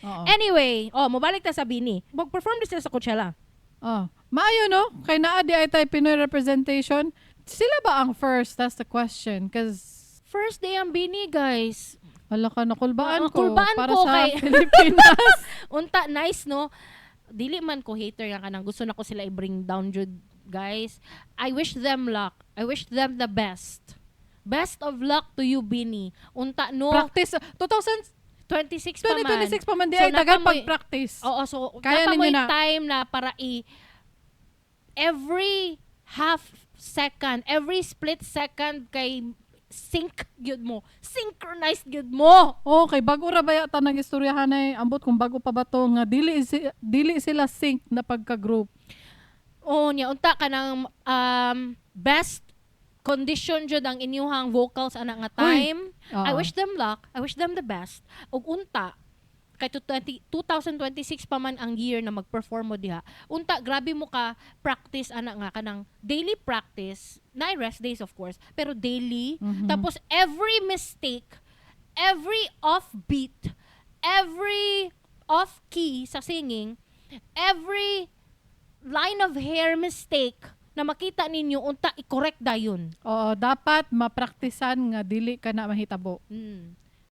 Oo. Anyway, mabalik ta sa bini. Mag-perform din sila sa Coachella. Maayo, no? Kay naa di ay tayo Pinoy representation. Sila ba ang first? That's the question. Because First day ang bini, guys. wala ka na kulbaan ko. Kulbaan para ko sa kay Pilipinas. Unta, nice, no? Dili man ko hater nga kanang gusto na ko sila i-bring down, jud, guys. I wish them luck. I wish them the best. Best of luck to you, Bini. Unta, no? Practice. 2026 pa man. 2026 pa man di So, ay tagal napamoy- pag-practice. Oo, so Kaya napamoy ninyo na. time na para every half second, every split second kay sync gyud mo. Synchronized gyud mo. Kay bago ra ba yata nang istoryahan ay ambot kung bago pa ba to nga dili sila sync na pagka-group. Nya unta ka ng best condition jud ang inyuhang vocals ana nga time. I wish them luck. I wish them the best. Ug unta kay 2026 pa man ang year na mag-perform mo diha. Unta grabe mo ka practice ana nga kanang daily practice. Na rest days of course, pero daily. Tapos every mistake, every offbeat, every off key sa singing, every line of hair mistake na makita ninyo unta i-correct dayon. Dapat mapraktisan nga dili ka na mahitabo.